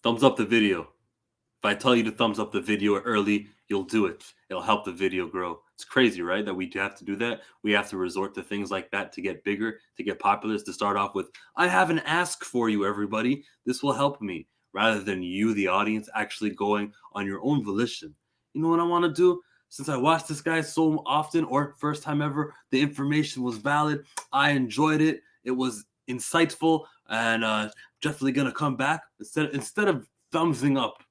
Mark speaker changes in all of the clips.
Speaker 1: Thumbs up the video. If I tell you to thumbs up the video early, you'll do it. It'll help the video grow. It's crazy, right? That we have to do that. We have to resort to things like that to get bigger, to get popular. To start off with, I have an ask for you, everybody. This will help me. Rather than you, the audience, actually going on your own volition. You know what I want to do? Since I watched this guy so often, or first time ever, the information was valid. I enjoyed it. It was insightful, and definitely gonna come back instead of thumbsing up.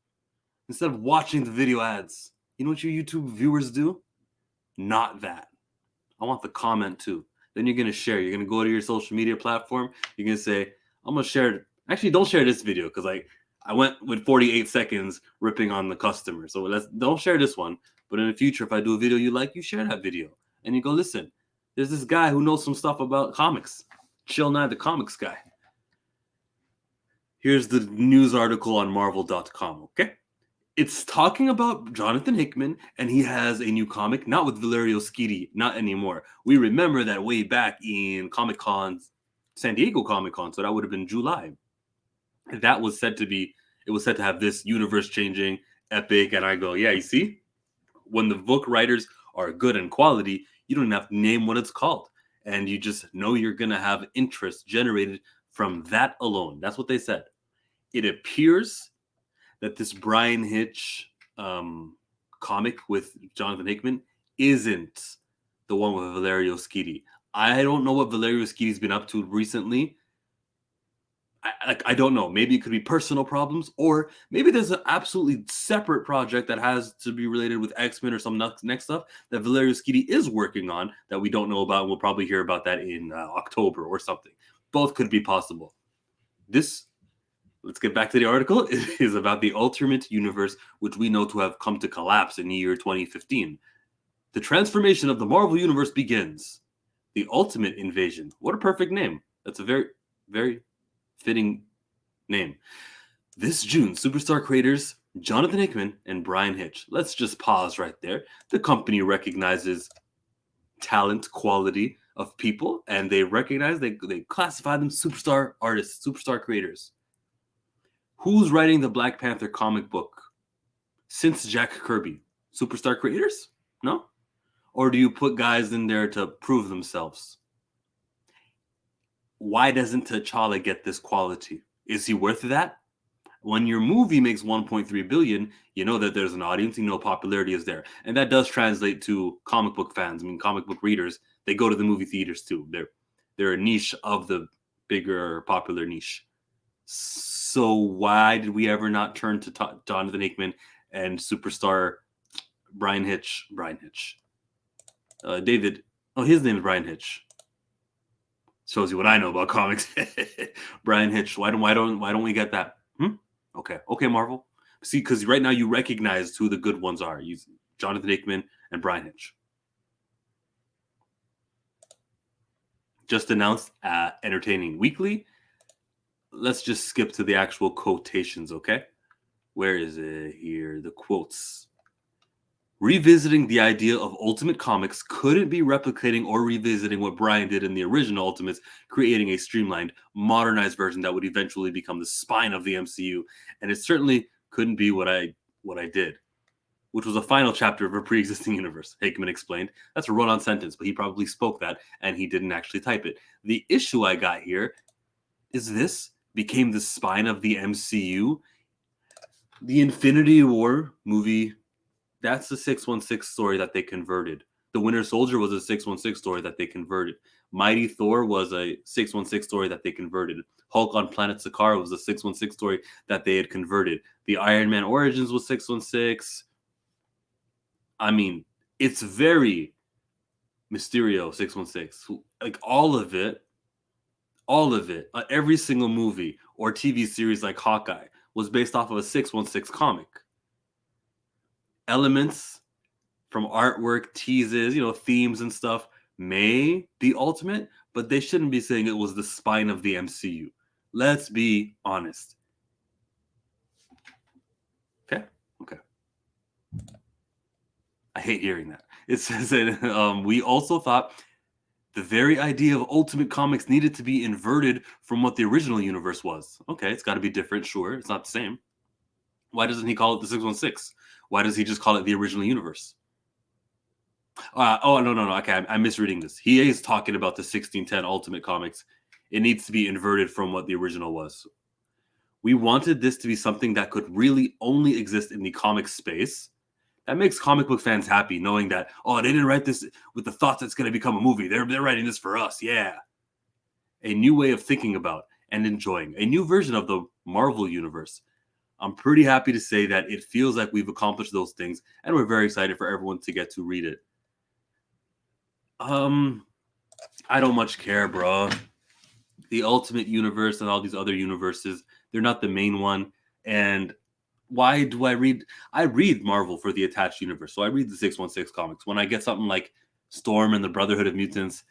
Speaker 1: Instead of watching the video ads, you know what your YouTube viewers do? Not that. I want the comment too. Then you're going to share. You're going to go to your social media platform. You're going to say, I'm going to share it. Actually, don't share this video because I went with 48 seconds ripping on the customer. So don't share this one. But in the future, if I do a video you like, you share that video. And you go, listen, there's this guy who knows some stuff about comics. Chill Nye, the comics guy. Here's the news article on Marvel.com, okay? It's talking about Jonathan Hickman, and he has a new comic, not with Valerio Schiti, not anymore. We remember that way back in Comic-Con, San Diego Comic-Con, so that would have been July. That was said to have this universe-changing, epic, and I go, yeah, you see? When the book writers are good and quality, you don't even have to name what it's called. And you just know you're going to have interest generated from that alone. That's what they said. It appears that this Bryan Hitch comic with Jonathan Hickman isn't the one with Valerio Schiti. I don't know what Valerio Schiti's been up to recently. I don't know. Maybe it could be personal problems, or maybe there's an absolutely separate project that has to be related with X-Men or some next stuff that Valerio Schiti is working on that we don't know about. We'll probably hear about that in October or something. Both could be possible. Let's get back to the article. It is about the Ultimate Universe, which we know to have come to collapse in the year 2015. The transformation of the Marvel Universe begins. The Ultimate Invasion. What a perfect name. That's a very, very fitting name. This June, superstar creators Jonathan Hickman and Bryan Hitch. Let's just pause right there. The company recognizes talent, quality of people, and they classify them superstar artists, superstar creators. Who's writing the Black Panther comic book since Jack Kirby? Superstar creators? No? Or do you put guys in there to prove themselves? Why doesn't T'Challa get this quality? Is he worth that? When your movie makes 1.3 billion, you know that there's an audience, you know popularity is there. And that does translate to comic book fans. I mean, comic book readers, they go to the movie theaters too. They're a niche of the bigger popular niche. So why did we ever not turn to Jonathan Hickman and superstar Bryan Hitch? David. Oh, his name is Bryan Hitch. Shows you what I know about comics. Bryan Hitch. Why don't we get that? Okay, Marvel. See, because right now you recognize who the good ones are. Jonathan Hickman and Bryan Hitch. Just announced at Entertaining Weekly. Let's just skip to the actual quotations, okay? Where is it here? The quotes. Revisiting the idea of Ultimate Comics couldn't be replicating or revisiting what Bryan did in the original Ultimates, creating a streamlined, modernized version that would eventually become the spine of the MCU. And it certainly couldn't be what I did, which was a final chapter of a pre-existing universe, Hickman explained. That's a run-on sentence, but he probably spoke that, and he didn't actually type it. The issue I got here is this became the spine of the MCU. The Infinity War movie, that's the 616 story that they converted. The Winter Soldier was a 616 story that they converted. Mighty Thor was a 616 story that they converted. Hulk on Planet Sakaar was a 616 story that they had converted. The Iron Man Origins was 616. I mean, it's very Mysterio 616. Like all of it, every single movie or TV series like Hawkeye was based off of a 616 comic. Elements from artwork, teases, themes and stuff may be ultimate, but they shouldn't be saying it was the spine of the MCU. Let's be honest. Okay. I hate hearing that. It says that we also thought the very idea of Ultimate Comics needed to be inverted from what the original universe was. Okay, it's got to be different, sure. It's not the same. Why doesn't he call it the 616? Why does he just call it the original universe? No. Okay, I'm misreading this. He is talking about the 1610 Ultimate Comics. It needs to be inverted from what the original was. We wanted this to be something that could really only exist in the comic space. That makes comic book fans happy, knowing that, oh, they didn't write this with the thoughts it's going to become a movie. They're writing this for us. Yeah. A new way of thinking about and enjoying a new version of the Marvel universe. I'm pretty happy to say that it feels like we've accomplished those things, and we're very excited for everyone to get to read it. I don't much care, bro. The Ultimate Universe and all these other universes, they're not the main one. And why do I read? I read Marvel for the attached universe. So I read the 616 comics. When I get something like Storm and the Brotherhood of Mutants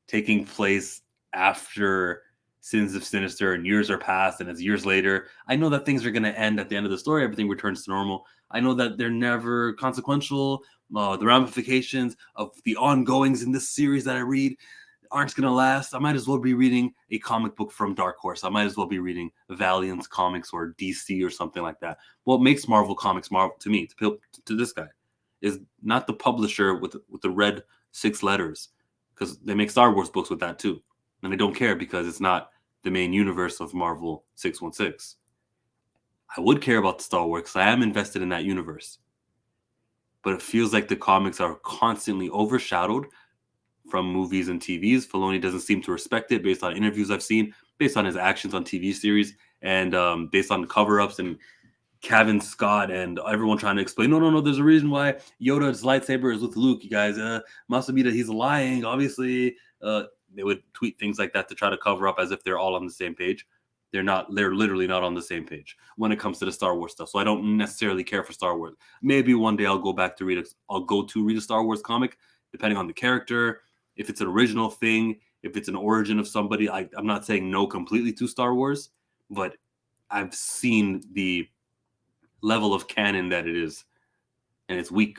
Speaker 1: taking place after Sins of Sinister and years are passed and it's years later, I know that things are going to end at the end of the story. Everything returns to normal. I know that they're never consequential. The ramifications of the ongoings in this series that I read aren't going to last. I might as well be reading a comic book from Dark Horse. I might as well be reading Valiant's comics or DC or something like that. What makes Marvel Comics Marvel to me, to this guy, is not the publisher with the red 6 letters, because they make Star Wars books with that too. And I don't care because it's not the main universe of Marvel 616. I would care about the Star Wars because I am invested in that universe. But it feels like the comics are constantly overshadowed from movies and TVs. Filoni doesn't seem to respect it based on interviews I've seen, based on his actions on TV series, and based on cover-ups and Kevin Scott and everyone trying to explain, no, there's a reason why Yoda's lightsaber is with Luke, you guys. Must be that he's lying, obviously. They would tweet things like that to try to cover up as if they're all on the same page. They're not. They're literally not on the same page when it comes to the Star Wars stuff. So I don't necessarily care for Star Wars. Maybe one day I'll go to read a Star Wars comic, depending on the character, if it's an original thing, if it's an origin of somebody. I'm not saying no completely to Star Wars, but I've seen the level of canon that it is, and it's weak.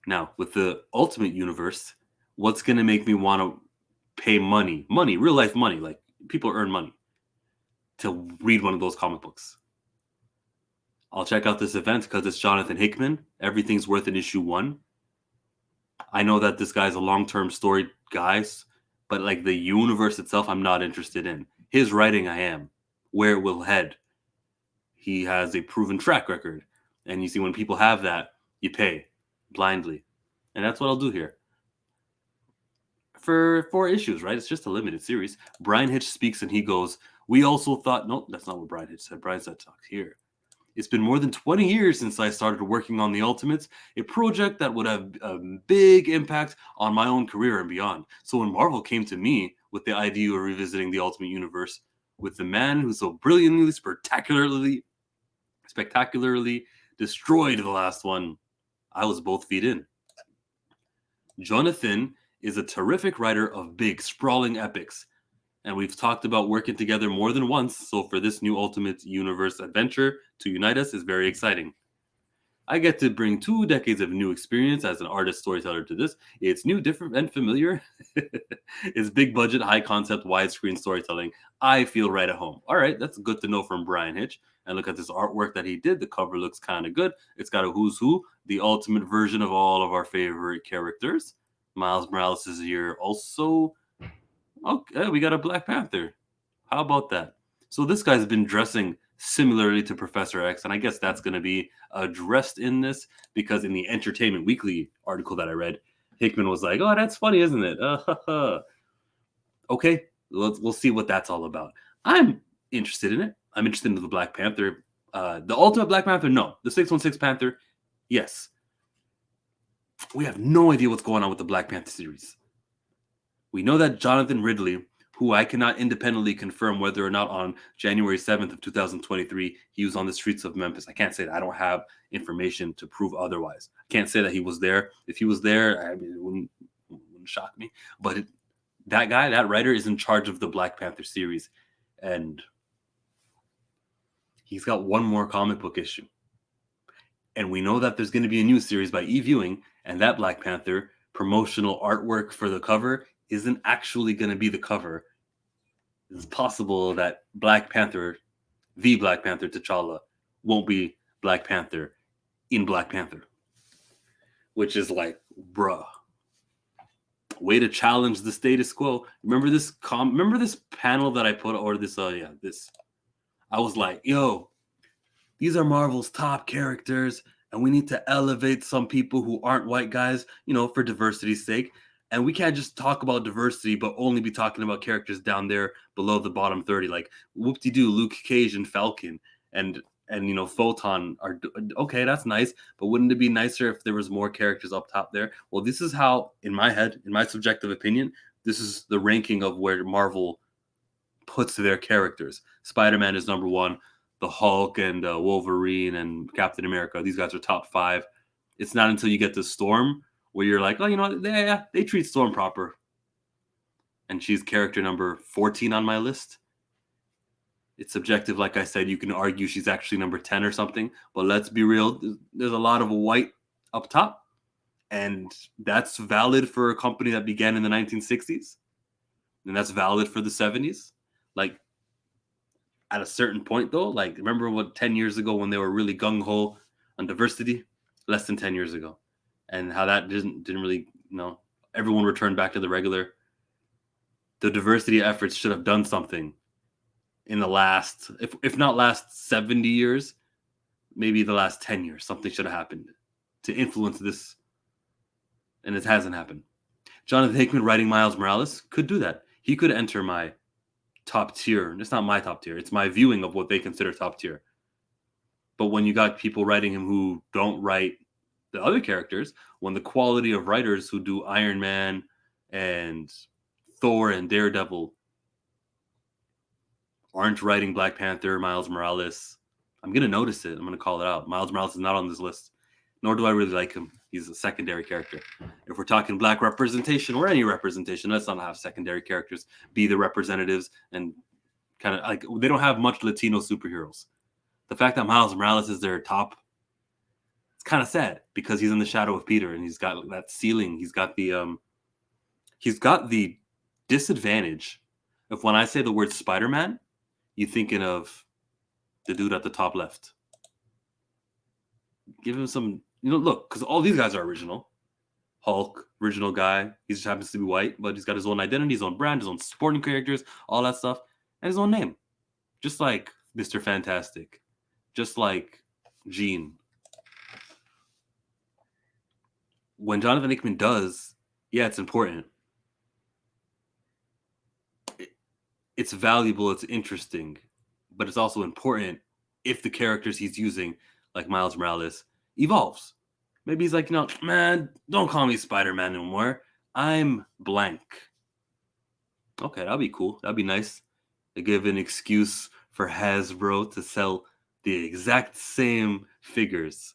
Speaker 1: Now, with the Ultimate Universe, what's going to make me want to pay money, real life money, like people earn money, to read one of those comic books? I'll check out this event because it's Jonathan Hickman. Everything's worth an issue 1. I know that this guy's a long-term story guy, but like the universe itself, I'm not interested in. His writing, I am. Where it will head. He has a proven track record. And you see, when people have that, you pay blindly. And that's what I'll do here. For 4 issues, right? It's just a limited series. Bryan Hitch speaks and he goes, we also thought, no, that's not what Bryan Hitch said. Bryan said, talk here. It's been more than 20 years since I started working on the Ultimates, a project that would have a big impact on my own career and beyond. So when Marvel came to me with the idea of revisiting the Ultimate Universe with the man who so brilliantly, spectacularly destroyed the last one, I was both feet in. Jonathan is a terrific writer of big, sprawling epics, and we've talked about working together more than once, so for this new Ultimate Universe adventure to unite us is very exciting. I get to bring 2 decades of new experience as an artist storyteller to this. It's new, different, and familiar. It's big budget, high concept, widescreen storytelling. I feel right at home. All right, that's good to know from Bryan Hitch. And look at this artwork that he did. The cover looks kind of good. It's got a who's who, the ultimate version of all of our favorite characters. Miles Morales is here also. Okay, we got a Black Panther. How about that? So this guy's been dressing similarly to Professor X, and I guess that's going to be addressed in this, because in the Entertainment Weekly article that I read, Hickman was like, oh, that's funny, isn't it? Okay, we'll see what that's all about. I'm interested in it. I'm interested in the Black Panther. The Ultimate Black Panther, no. The 616 Panther, yes. We have no idea what's going on with the Black Panther series. We know that Jonathan Ridley, who I cannot independently confirm whether or not on January 7th of 2023, he was on the streets of Memphis. I can't say that. I don't have information to prove otherwise. I can't say that he was there. If he was there, I mean, it wouldn't shock me. But that guy, that writer, is in charge of the Black Panther series. And he's got 1 more comic book issue. And we know that there's going to be a new series by E-Viewing, and that Black Panther promotional artwork for the cover isn't actually going to be the cover. It's possible that the Black Panther T'Challa won't be Black Panther in Black Panther, which is like, bruh, way to challenge the status quo. Remember this remember this panel that I put, or this this, I was like, yo, these are Marvel's top characters, and we need to elevate some people who aren't white guys, for diversity's sake. And we can't just talk about diversity, but only be talking about characters down there below the bottom 30, like whoop-de-doo, Luke Cage and Falcon, and Photon are okay. That's nice, but wouldn't it be nicer if there was more characters up top there? Well, this is how, in my head, in my subjective opinion, this is the ranking of where Marvel puts their characters. Spider-Man is number one. The Hulk and Wolverine and Captain America, these guys are top 5. It's not until you get to Storm where you're like, oh, they treat Storm proper. And she's character number 14 on my list. It's subjective, like I said. You can argue she's actually number 10 or something. But let's be real. There's a lot of white up top. And that's valid for a company that began in the 1960s. And that's valid for the 70s. Like, at a certain point, though, like, remember what 10 years ago when they were really gung-ho on diversity? Less than 10 years ago. And how that didn't really, everyone returned back to the regular. The diversity efforts should have done something in the last, if not last 70 years, maybe the last 10 years. Something should have happened to influence this. And it hasn't happened. Jonathan Hickman writing Miles Morales could do that. He could enter my top tier. It's not my top tier. It's my viewing of what they consider top tier. But when you got people writing him who don't write the other characters, when the quality of writers who do Iron Man and Thor and Daredevil aren't writing Black Panther, Miles Morales, I'm going to notice it. I'm going to call it out. Miles Morales is not on this list, nor do I really like him. He's a secondary character. If we're talking black representation or any representation, let's not have secondary characters be the representatives and kind of like, they don't have much Latino superheroes. The fact that Miles Morales is their top, it's kind of sad because he's in the shadow of Peter and he's got that ceiling. He's got the disadvantage of when I say the word Spider-Man, you're thinking of the dude at the top left. Give him some, look, because all these guys are original. Hulk, original guy. He just happens to be white, but he's got his own identity, his own brand, his own sporting characters, all that stuff, and his own name. Just like Mr. Fantastic. Just like Jean. When Jonathan Hickman does, yeah, it's important. It's valuable, it's interesting, but it's also important if the characters he's using, like Miles Morales, evolves. Maybe he's like, man, don't call me Spider-Man anymore. I'm blank. Okay, that'll be cool. That'd be nice. They give an excuse for Hasbro to sell the exact same figures,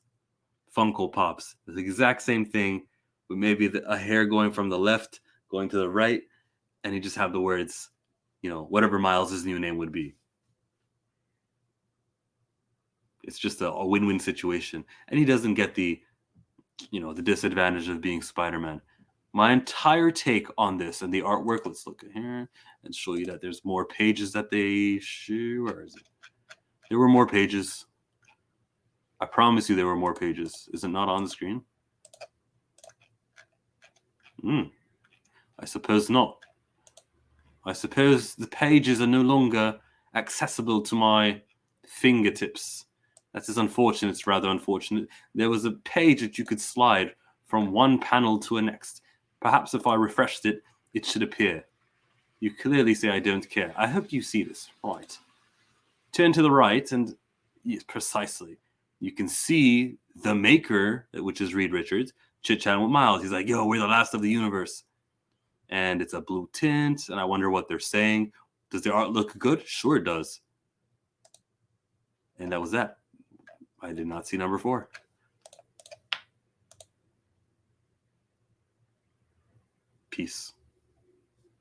Speaker 1: Funko Pops, the exact same thing, with maybe a hair going from the left, going to the right, and you just have the words, whatever Miles' new name would be. It's just a win-win situation. And he doesn't get the disadvantage of being Spider-Man. My entire take on this and the artwork, let's look at here and show you that there's more pages that they show. Where is it? There were more pages. I promise you there were more pages. Is it not on the screen? I suppose not. I suppose the pages are no longer accessible to my fingertips. That is unfortunate. It's rather unfortunate. There was a page that you could slide from one panel to a next. Perhaps if I refreshed it, it should appear. You clearly say I don't care. I hope you see this. Right. Turn to the right and yes, precisely. You can see the maker, which is Reed Richards, chit-chatting with Miles. He's like, yo, we're the last of the universe. And it's a blue tint, and I wonder what they're saying. Does the art look good? Sure it does. And that was that. I did not see number 4. Peace.